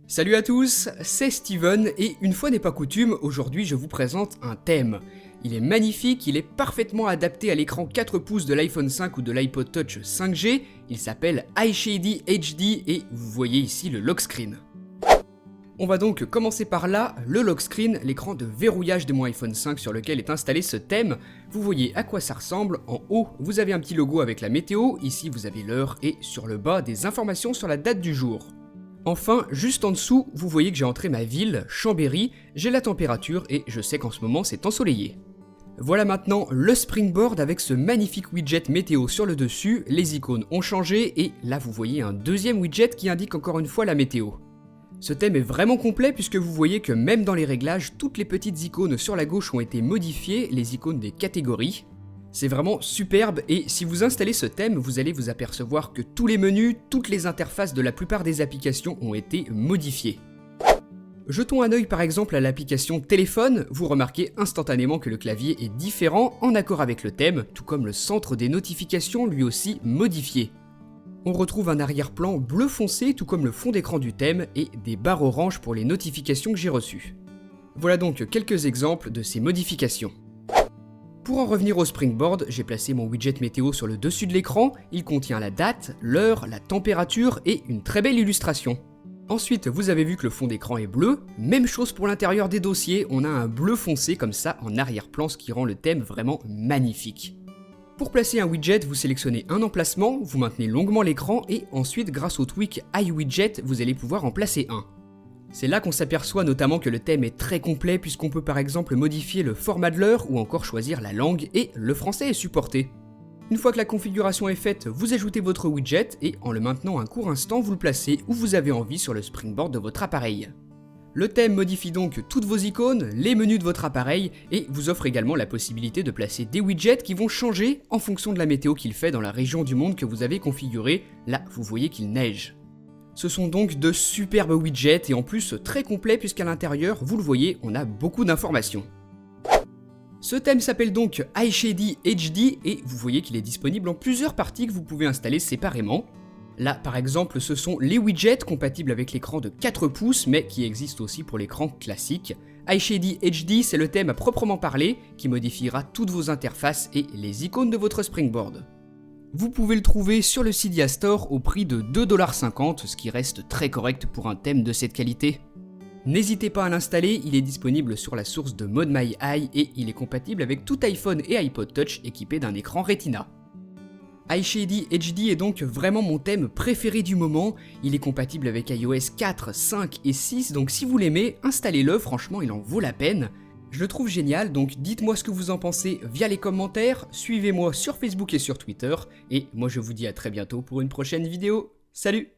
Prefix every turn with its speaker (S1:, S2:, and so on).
S1: Salut à tous, c'est Steven et une fois n'est pas coutume, aujourd'hui je vous présente un thème. Il est magnifique, il est parfaitement adapté à l'écran 4 pouces de l'iPhone 5 ou de l'iPod Touch 5G, il s'appelle iShady HD et vous voyez ici le lock screen. On va donc commencer par là, le lock screen, l'écran de verrouillage de mon iPhone 5 sur lequel est installé ce thème. Vous voyez à quoi ça ressemble, en haut vous avez un petit logo avec la météo, ici vous avez l'heure et sur le bas des informations sur la date du jour. Enfin, juste en dessous, vous voyez que j'ai entré ma ville, Chambéry, j'ai la température et je sais qu'en ce moment c'est ensoleillé. Voilà maintenant le Springboard avec ce magnifique widget météo sur le dessus, les icônes ont changé et là vous voyez un deuxième widget qui indique encore une fois la météo. Ce thème est vraiment complet puisque vous voyez que même dans les réglages, toutes les petites icônes sur la gauche ont été modifiées, les icônes des catégories. C'est vraiment superbe et si vous installez ce thème, vous allez vous apercevoir que tous les menus, toutes les interfaces de la plupart des applications ont été modifiées. Jetons un œil par exemple à l'application téléphone, vous remarquez instantanément que le clavier est différent en accord avec le thème, tout comme le centre des notifications lui aussi modifié. On retrouve un arrière-plan bleu foncé tout comme le fond d'écran du thème et des barres oranges pour les notifications que j'ai reçues. Voilà donc quelques exemples de ces modifications. Pour en revenir au Springboard, j'ai placé mon widget météo sur le dessus de l'écran, il contient la date, l'heure, la température et une très belle illustration. Ensuite, vous avez vu que le fond d'écran est bleu, même chose pour l'intérieur des dossiers, on a un bleu foncé comme ça en arrière-plan, ce qui rend le thème vraiment magnifique. Pour placer un widget, vous sélectionnez un emplacement, vous maintenez longuement l'écran et ensuite grâce au tweak iWidget, vous allez pouvoir en placer un. C'est là qu'on s'aperçoit notamment que le thème est très complet puisqu'on peut par exemple modifier le format de l'heure ou encore choisir la langue et le français est supporté. Une fois que la configuration est faite, vous ajoutez votre widget et en le maintenant un court instant, vous le placez où vous avez envie sur le Springboard de votre appareil. Le thème modifie donc toutes vos icônes, les menus de votre appareil et vous offre également la possibilité de placer des widgets qui vont changer en fonction de la météo qu'il fait dans la région du monde que vous avez configurée. Là, vous voyez qu'il neige. Ce sont donc de superbes widgets et en plus très complets puisqu'à l'intérieur, vous le voyez, on a beaucoup d'informations. Ce thème s'appelle donc iShady HD et vous voyez qu'il est disponible en plusieurs parties que vous pouvez installer séparément. Là par exemple ce sont les widgets compatibles avec l'écran de 4 pouces mais qui existent aussi pour l'écran classique. iShady HD c'est le thème à proprement parler qui modifiera toutes vos interfaces et les icônes de votre Springboard. Vous pouvez le trouver sur le Cydia Store au prix de 2,50$, ce qui reste très correct pour un thème de cette qualité. N'hésitez pas à l'installer, il est disponible sur la source de Mode My Eye et il est compatible avec tout iPhone et iPod Touch équipé d'un écran Retina. iShady HD est donc vraiment mon thème préféré du moment, il est compatible avec iOS 4, 5 et 6, donc si vous l'aimez, installez-le, franchement il en vaut la peine. Je le trouve génial, donc dites-moi ce que vous en pensez via les commentaires, suivez-moi sur Facebook et sur Twitter, et moi je vous dis à très bientôt pour une prochaine vidéo. Salut!